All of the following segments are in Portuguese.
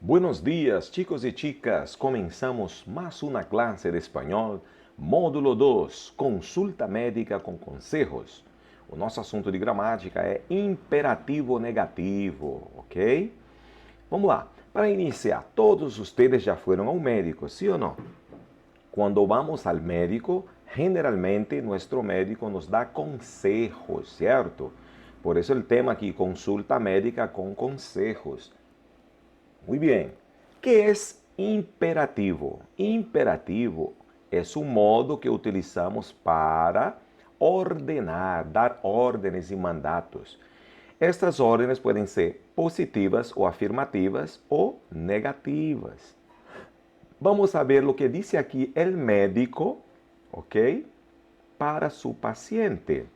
Buenos días, chicos y chicas. Comenzamos más una clase de espanhol, módulo 2, consulta médica com consejos. O nosso assunto de gramática é imperativo negativo, ok? Vamos lá. Para iniciar, todos vocês já foram ao médico, sim ou não? Quando vamos ao médico, generalmente nosso médico nos dá consejos, certo? Por isso o tema aqui, consulta médica com consejos. Muy bien. ¿Qué es imperativo? Imperativo es un modo que utilizamos para ordenar, dar órdenes y mandatos. Estas órdenes pueden ser positivas o afirmativas o negativas. Vamos a ver lo que dice aquí el médico, ¿ok? Para su paciente.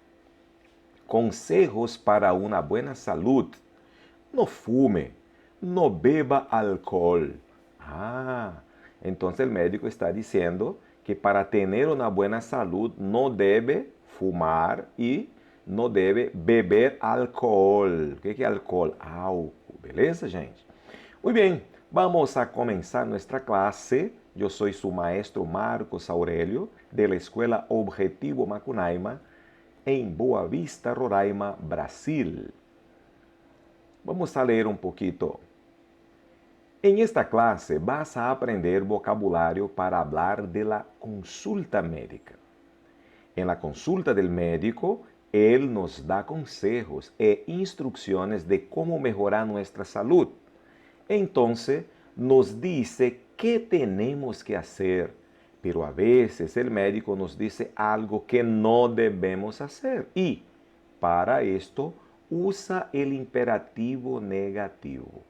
Consejos para una buena salud. No fume, no beba alcohol. Entonces el médico está diciendo que para tener una buena salud no debe fumar y no debe beber alcohol. O que é alcohol? Álcool, beleza, gente? Muy bien, vamos a comenzar nuestra clase. Yo soy su maestro Marcos Aurelio, de la Escuela Objetivo Macunaíma, en Boa Vista, Roraima, Brasil. Vamos a leer un poquito. En esta clase vas a aprender vocabulario para hablar de la consulta médica. En la consulta del médico, él nos da consejos e instrucciones de cómo mejorar nuestra salud. Entonces, nos dice qué tenemos que hacer, pero a veces el médico nos dice algo que no debemos hacer y, para esto, usa el imperativo negativo.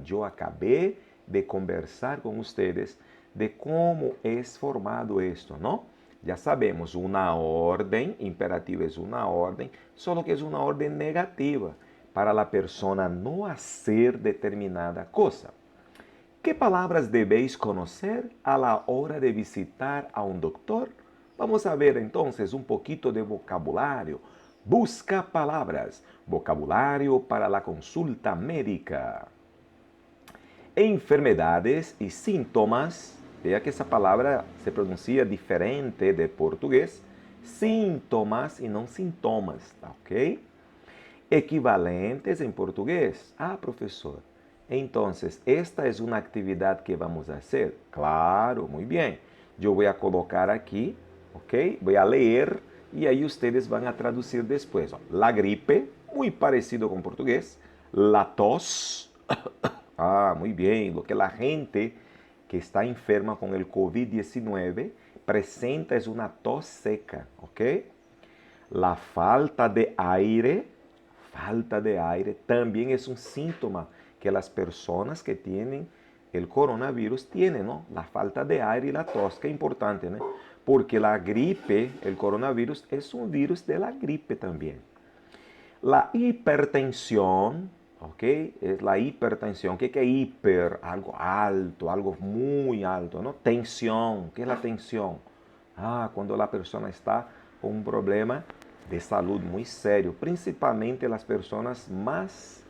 Eu acabei de conversar com vocês de como é formado isto, não? Já sabemos, uma ordem, imperativo é uma ordem, só que é uma ordem negativa, para a pessoa não fazer determinada coisa. Que palavras debeis conhecer a la hora de visitar a um doctor? Vamos a ver então um pouquito de vocabulário. Busca palavras. Vocabulário para a consulta médica. Enfermedades y síntomas, vea que esa palabra se pronuncia diferente de portugués, síntomas y no sintomas, ¿ok? Equivalentes en portugués. Profesor, entonces, esta es una actividad que vamos a hacer. Claro, muy bien. Yo voy a colocar aquí, ¿ok? Voy a leer y ahí ustedes van a traducir después. La gripe, muy parecido con portugués. La tos. Muy bien. Lo que la gente que está enferma con el COVID-19 presenta es una tos seca, ¿ok? La falta de aire también es un síntoma que las personas que tienen el coronavirus tienen, ¿no? La falta de aire y la tos, que es importante, ¿no? Porque la gripe, el coronavirus, es un virus de la gripe también. La hipertensión, ¿ok? Es la hipertensión. ¿Qué es hiper? Algo alto, algo muy alto, ¿no? Tensión. ¿Qué es la tensión? Cuando la persona está con un problema de salud muy serio, principalmente las personas más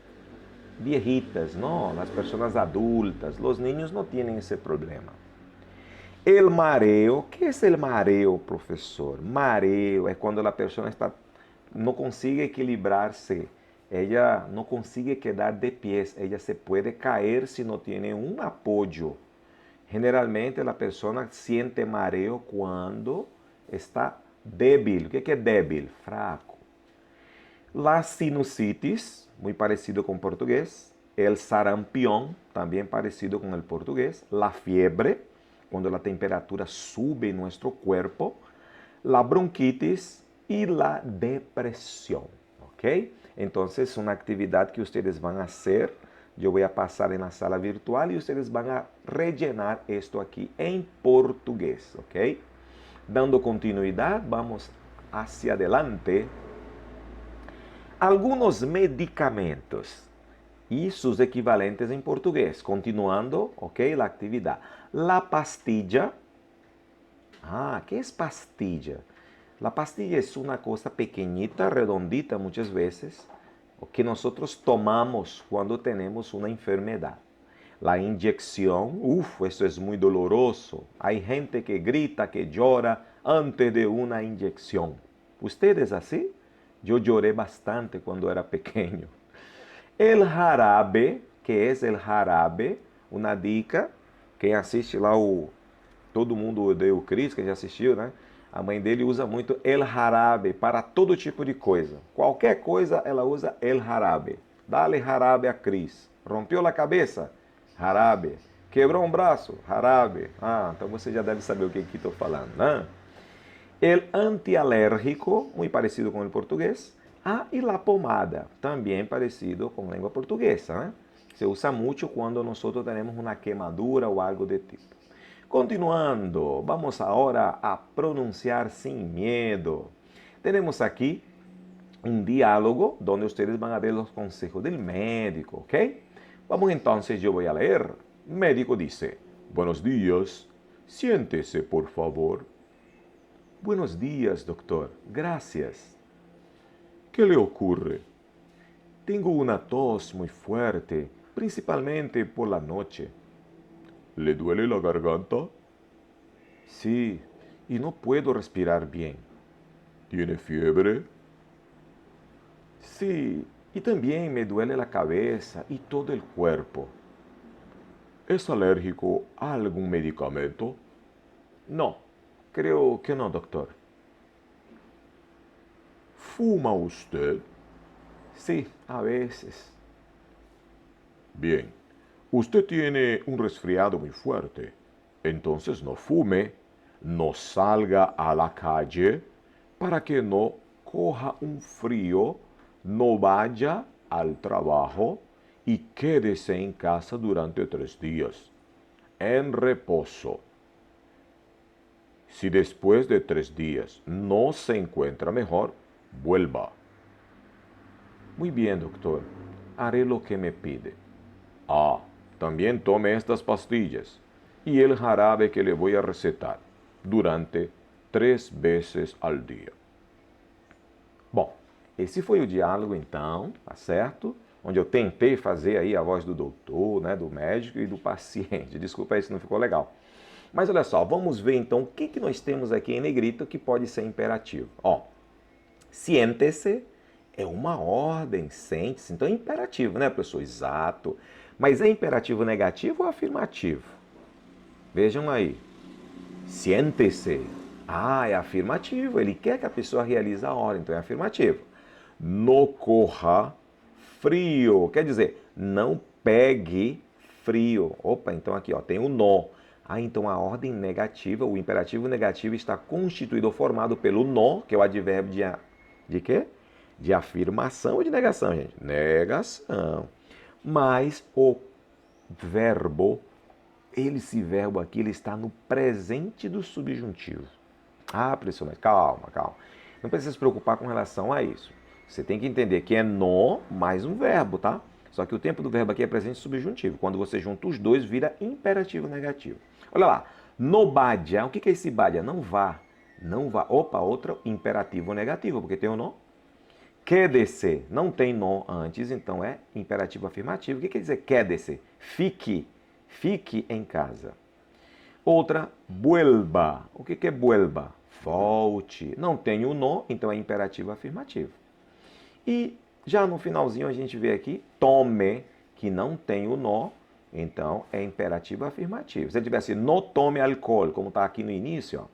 viejitas, ¿no? Las personas adultas. Los niños no tienen ese problema. El mareo. ¿Qué es el mareo, profesor? Mareo es cuando la persona no consigue equilibrarse, ella no consigue quedar de pies, ella se puede caer si no tiene un apoyo. Generalmente la persona siente mareo cuando está débil. ¿Qué es débil? Fraco. La sinusitis, muy parecido con portugués. El sarampión, también parecido con el portugués. La fiebre, cuando la temperatura sube en nuestro cuerpo. La bronquitis y la depresión, ¿ok? Entonces, una actividad que ustedes van a hacer, yo voy a pasar en la sala virtual y ustedes van a rellenar esto aquí en portugués, ¿ok? Dando continuidad, vamos hacia adelante. Algunos medicamentos y sus equivalentes en portugués. Continuando, ¿ok? La actividad. La pastilla. ¿Qué es pastilla? La pastilla es una cosa pequeñita, redondita muchas veces, que nosotros tomamos cuando tenemos una enfermedad. La inyección, eso es muy doloroso. Hay gente que grita, que llora antes de una inyección. ¿Ustedes así? Yo lloré bastante cuando era pequeño. El jarabe, que es el jarabe, uma dica, quem assiste lá Todo Mundo Odeia o Chris, que já assistiu, né? A mãe dele usa muito el jarabe para todo tipo de coisa. Qualquer coisa ela usa el jarabe. Dale jarabe a Chris. Rompeu a cabeça? Jarabe. Quebrou um braço? Jarabe. Ah, então você já deve saber o que estou falando, né? El antialérgico, muito parecido com o português. Ah, e la pomada, também parecido com a língua portuguesa, né? Se usa muito quando nós temos uma queimadura ou algo de tipo. Continuando, vamos agora a pronunciar sem medo. Temos aqui um diálogo onde vocês vão a ver os consejos do médico, ¿ok? Vamos entonces, yo voy a leer. Médico dice: Buenos días, siéntese, por favor. Buenos días, doctor. Gracias. ¿Qué le ocurre? Tengo una tos muy fuerte, principalmente por la noche. ¿Le duele la garganta? Sí, y no puedo respirar bien. ¿Tiene fiebre? Sí, y también me duele la cabeza y todo el cuerpo. ¿Es alérgico a algún medicamento? No, creo que no, doctor. ¿Fuma usted? Sí, a veces. Bien, usted tiene un resfriado muy fuerte, entonces no fume, no salga a la calle para que no coja un frío, no vaya al trabajo y quédese en casa durante 3 días, en reposo. Si después de 3 días no se encuentra mejor, vuelva. Muy bien, doctor. Haré lo que me pide. Ah, también tome estas pastillas y el jarabe que le voy a recetar durante 3 veces al dia. Bom, esse foi o diálogo então, tá certo? Onde eu tentei fazer aí a voz do doutor, né, do médico e do paciente. Desculpa aí se não ficou legal. Mas olha só, vamos ver então o que nós temos aqui em negrito que pode ser imperativo. Ó, siéntese é uma ordem, sente-se. Então é imperativo, né, professor? Exato. Mas é imperativo negativo ou afirmativo? Vejam aí. Siéntese. Ah, é afirmativo. Ele quer que a pessoa realize a ordem, então é afirmativo. No corra frio. Quer dizer, não pegue frio. Opa, então aqui ó, tem o no. Ah, então a ordem negativa, o imperativo negativo está constituído ou formado pelo no, que é o advérbio de quê? De afirmação ou de negação, gente? Negação. Mas o verbo, esse verbo aqui, ele está no presente do subjuntivo. Ah, professor, mas calma. Não precisa se preocupar com relação a isso. Você tem que entender que é no mais um verbo, tá? Só que o tempo do verbo aqui é presente subjuntivo. Quando você junta os dois, vira imperativo negativo. Olha lá. No vaya. O que é esse vaya? Não vá. Não vá. Opa, outro imperativo negativo, porque tem o no. Quédese. Não tem no antes, então é imperativo afirmativo. O que quer dizer quédese? Fique. Fique em casa. Outra, vuelva. O que é vuelva? Volte. Não tem o no, então é imperativo afirmativo. E já no finalzinho a gente vê aqui, tome, que não tem o no, então é imperativo afirmativo. Se ele tivesse no tome álcool, como está aqui no início, ó,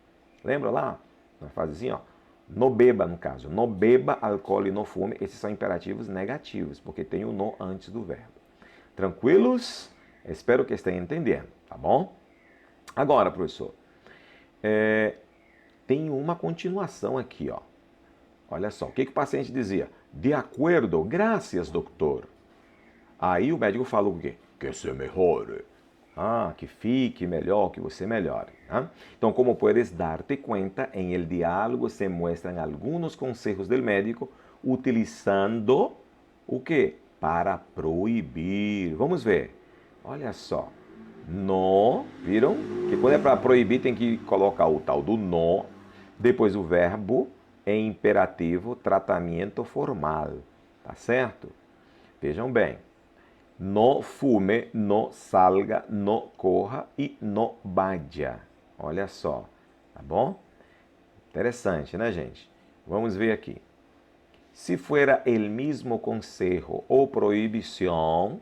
lembra lá? Na frasezinha, ó, no beba, no caso. No beba álcool e no fume, esses são imperativos negativos, porque tem o no antes do verbo. Tranquilos? Espero que estejam entendendo, tá bom? Agora, professor, tem uma continuação aqui, ó. Olha só, o que o paciente dizia? De acordo, graças, doutor. Aí o médico fala o quê? Que se melhore. Ah, que fique melhor, que você melhore. Né? Então, como puedes darte cuenta, en el diálogo se muestran algunos consejos del médico utilizando o quê? Para proibir. Vamos ver. Olha só. No, viram? Que quando é para proibir tem que colocar o tal do no, depois o verbo em imperativo, tratamento formal. Tá certo? Vejam bem. No fume, no salga, no corra e no vaya. Olha só, tá bom? Interessante, né, gente? Vamos ver aqui. Si fuera el mismo consejo o prohibición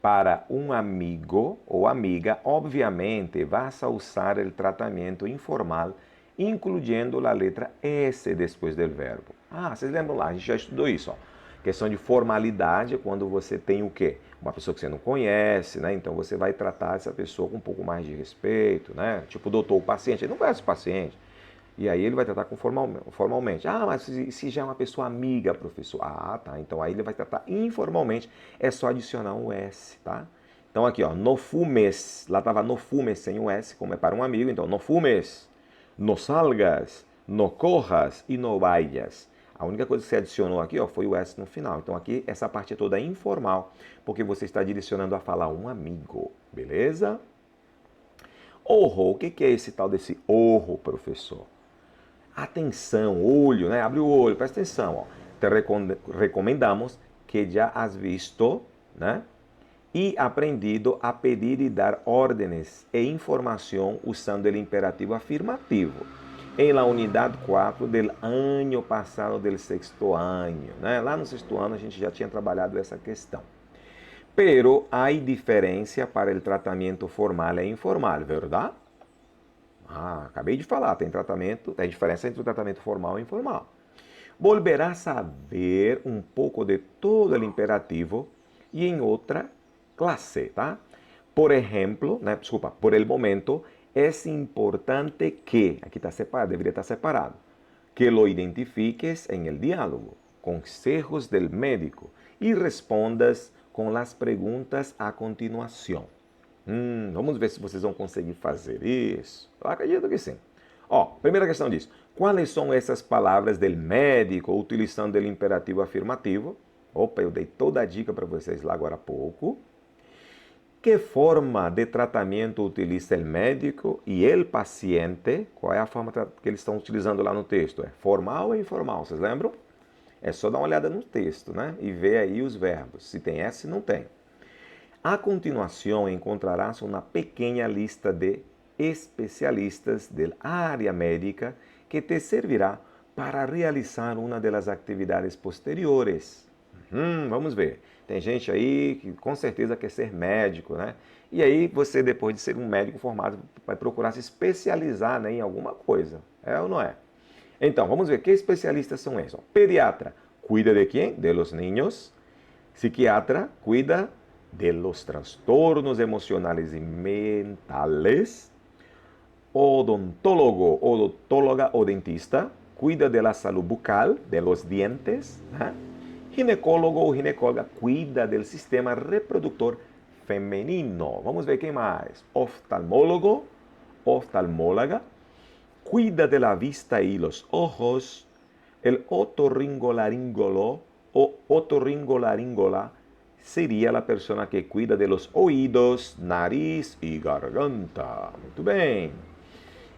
para un amigo o amiga, obviamente vas a usar el tratamiento informal, incluyendo la letra S después del verbo. Ah, vocês lembram lá, a gente já estudou isso, ó. Questão de formalidade é quando você tem o quê? Uma pessoa que você não conhece, né? Então você vai tratar essa pessoa com um pouco mais de respeito, né? Tipo, doutor, o paciente, ele não conhece o paciente. E aí ele vai tratar com formalmente. Ah, mas se já é uma pessoa amiga, professor. Ah, tá. Então aí ele vai tratar informalmente. É só adicionar um S, tá? Então aqui, ó, no fumes. Lá estava no fumes sem o S, como é para um amigo. Então, no fumes, no salgas, no corras e no vayas. A única coisa que você adicionou aqui, ó, foi o S no final. Então aqui, essa parte é toda informal, porque você está direcionando a falar um amigo, beleza? Ojo, o que é esse tal desse ojo, professor? Atenção, olho, né? Abre o olho, presta atenção. Ó. Te recomendamos que já has visto, né? E aprendido a pedir e dar órdenes e informação usando o imperativo afirmativo. Em la unidade 4 del ano passado, del sexto ano. Né? Lá no sexto ano a gente já tinha trabalhado essa questão. Pero hay diferença para o tratamento formal e informal, verdade? Ah, acabei de falar, tem diferença entre o tratamento formal e informal. Volverás a ver um pouco de todo o imperativo e em outra classe, tá? Por exemplo, né, desculpa, por el momento, é importante que, aqui está separado, deveria estar separado, que lo identifiques en el diálogo, consejos del médico, e respondas com as perguntas a continuação. Vamos ver se vocês vão conseguir fazer isso. Eu acredito que sim. Ó, primeira questão diz: quais são essas palavras del médico utilizando o imperativo afirmativo? Opa, eu dei toda a dica para vocês lá agora há pouco. Que forma de tratamento utiliza o médico e o paciente? Qual é a forma que eles estão utilizando lá no texto? É formal ou informal? Vocês lembram? É só dar uma olhada no texto, né? E ver aí os verbos. Se tem S, não tem. A continuação encontrarás uma pequena lista de especialistas da área médica que te servirá para realizar uma das atividades posteriores. Vamos ver. Tem gente aí que com certeza quer ser médico, né? E aí você, depois de ser um médico formado, vai procurar se especializar, né, em alguma coisa. É ou não é? Então, vamos ver que especialistas são esses. Pediatra, cuida de quem? De los niños. Psiquiatra, cuida de los trastornos emocionales y mentales. Odontólogo, odontóloga o dentista, cuida de la salud bucal, de los dientes. Ginecólogo o ginecóloga, cuida del sistema reproductor femenino. Vamos ver quem mais. Oftalmólogo, oftalmóloga, cuida de la vista y los ojos. El otorringolaringolo o otorringolaringola seria a pessoa que cuida de los oídos, nariz e garganta. Muito bem.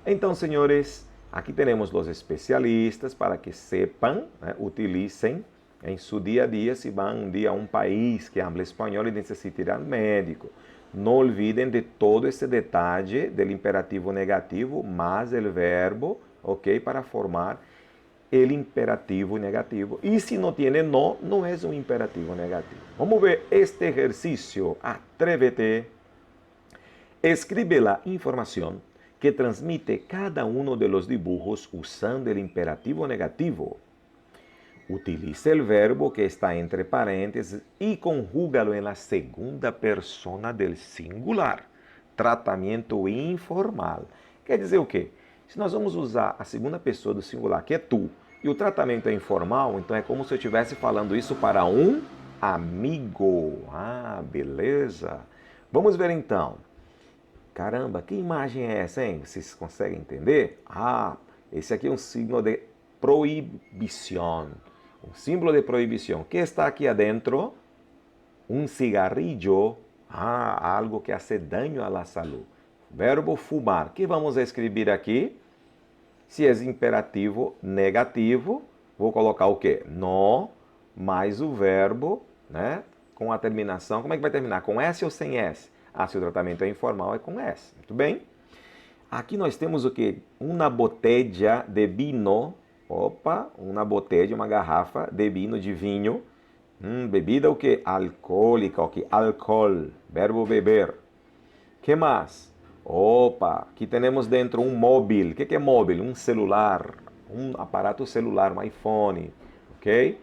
Então, senhores, aqui temos os especialistas para que sepam, né, utilicem em seu dia a dia se vão um dia a um país que habla espanhol e necessita ir ao médico. Não olvidem de todo esse detalhe do imperativo negativo mais o verbo, ok, para formar el imperativo negativo. E se não tiene no, não é um imperativo negativo. Vamos ver este exercício. Atrévete. Escribe la información que transmite cada uno de los dibujos usando el imperativo negativo. Utilice el verbo que está entre paréntesis y conjúgalo en la segunda persona del singular. Tratamento informal. Quer dizer o quê? Se nós vamos usar a segunda pessoa do singular, que é tu, e o tratamento é informal, então é como se eu estivesse falando isso para um amigo. Ah, beleza. Vamos ver então. Caramba, que imagem é essa, hein? Vocês conseguem entender? Ah, esse aqui é um signo de proibição. Um símbolo de proibição. O que está aqui adentro? Um cigarrillo. Ah, algo que hace daño à saúde. Verbo fumar. O que vamos escrever aqui? Se é imperativo negativo, vou colocar o quê? No, mais o verbo, né? com a terminação. Como é que vai terminar? Com S ou sem S? Ah, se o tratamento é informal, é com S. Muito bem. Aqui nós temos o quê? Uma botella de vino. Opa, uma botella, uma garrafa de vino, de vinho. Bebida o quê? Alcoólica, o quê? Álcool, verbo beber. Que mais? Opa, aqui temos dentro um móvel. O que é móvel? Um celular, um aparato celular, um iPhone, ok?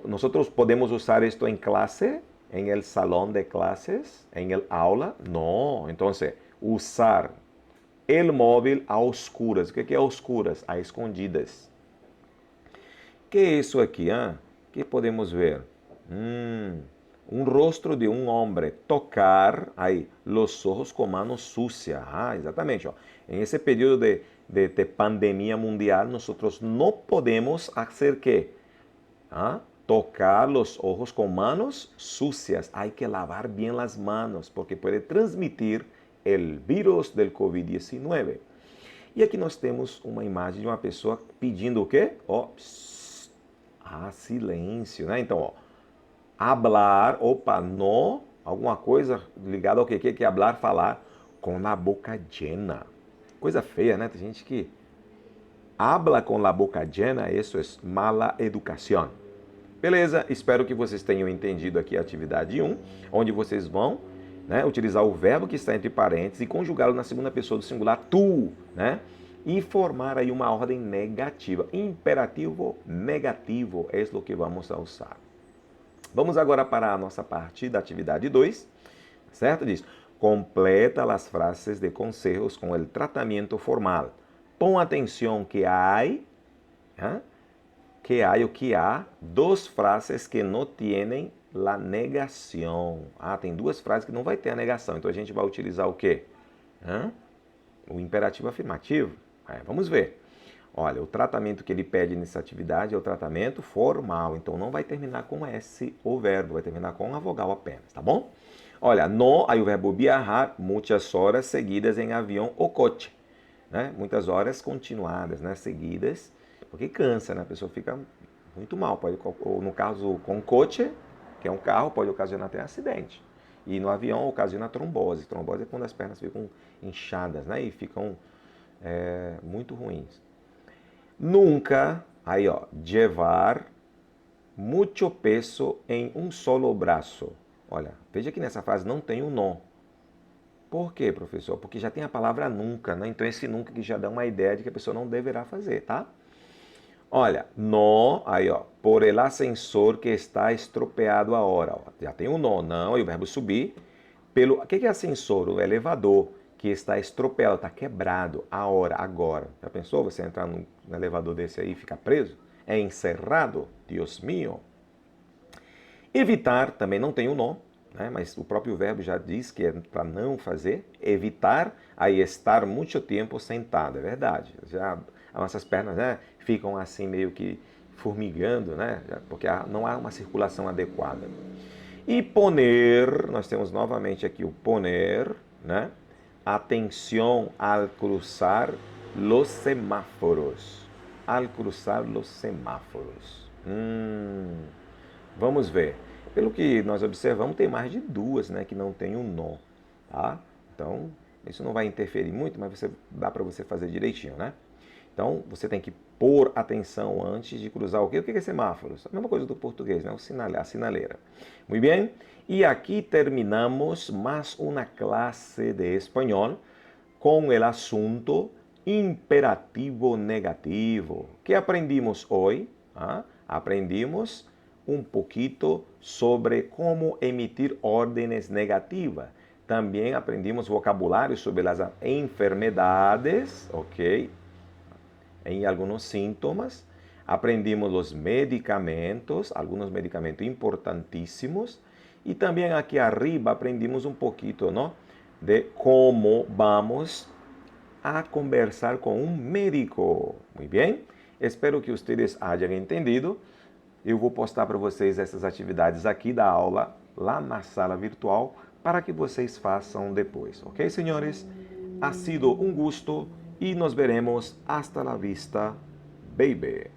Nosotros podemos usar esto en clase, en el salón de clases, en el aula. No, entonces, usar el móvil a oscuras. O que é a oscuras? A escondidas. Que é isso aqui? Que podemos ver? Un rostro de un hombre. Tocar, aí, los ojos com mano sucia. Exatamente. Ó. Em esse período de pandemia mundial, nós não podemos fazer quê? Tocar los ojos con manos sucias. Hay que lavar bien las manos porque puede transmitir el virus del COVID-19. E aqui nós temos uma imagem de uma pessoa pedindo o quê? Silêncio, né? Então, hablar, no, alguma coisa ligada ao quê? Que é hablar, falar com a boca llena. Coisa feia, né? Tem gente que habla com a boca llena, isso é mala educação. Beleza, espero que vocês tenham entendido aqui a atividade 1, onde vocês vão utilizar o verbo que está entre parênteses e conjugá-lo na segunda pessoa do singular, tu, né? E formar aí uma ordem negativa. Imperativo negativo é o que vamos usar. Vamos agora para a nossa parte da atividade 2, certo? Diz, completa as frases de conselhos com o tratamento formal. Pon atenção que há... que há duas frases que não têm a negação. Tem duas frases que não vai ter a negação. Então a gente vai utilizar o quê? O imperativo afirmativo. Vamos ver. Olha, o tratamento que ele pede nessa atividade é o tratamento formal. Então não vai terminar com S o verbo, vai terminar com a vogal apenas, tá bom? Olha, no, aí o verbo viajar, muitas horas seguidas em avião ou coche. Né? Muitas horas continuadas, né? Seguidas. Porque cansa, né? A pessoa fica muito mal. Ou no caso com coche, que é um carro, pode ocasionar até acidente. E no avião ocasiona trombose. Trombose é quando as pernas ficam inchadas, né? E ficam muito ruins. Nunca, aí ó, llevar mucho peso em um solo braço. Olha, veja que nessa frase não tem o no. Por quê, professor? Porque já tem a palavra nunca, né? Então esse nunca que já dá uma ideia de que a pessoa não deverá fazer, tá? Olha, no, aí ó, por el ascensor que está estropeado agora. Ó, já tem o no, não, aí o verbo subir. O que é ascensor? O elevador que está estropeado, está quebrado, agora. Já pensou você entrar num elevador desse aí e ficar preso? É encerrado? Deus mío. Evitar, também não tem o no, né? Mas o próprio verbo já diz que é para não fazer. Evitar, aí estar muito tempo sentado, é verdade. Já as nossas pernas, né, ficam assim meio que formigando, né? Porque não há uma circulação adequada. E poner, nós temos novamente aqui o poner, né? Atenção al cruzar los semáforos. Al cruzar los semáforos. Vamos ver. Pelo que nós observamos, tem mais de duas, né, que não tem um nó, tá? Então, isso não vai interferir muito, mas dá para você fazer direitinho, né? Então, você tem que pôr atenção antes de cruzar o quê? O que é semáforos? A mesma coisa do português, né? A sinaleira. Muito bem? E aqui terminamos mais uma classe de espanhol com o assunto imperativo negativo. O que aprendimos hoje? Aprendimos um pouquinho sobre como emitir ordens negativas. Também aprendimos vocabulário sobre as enfermedades, ok? Em alguns sintomas. Aprendimos os medicamentos, alguns medicamentos importantíssimos. E também aqui arriba aprendimos um pouquinho, não? De como vamos a conversar com um médico. Muito bem? Espero que vocês tenham entendido. Eu vou postar para vocês essas atividades aqui da aula, lá na sala virtual, para que vocês façam depois. Ok, senhores? Ha sido um gusto e nos veremos hasta la vista, baby.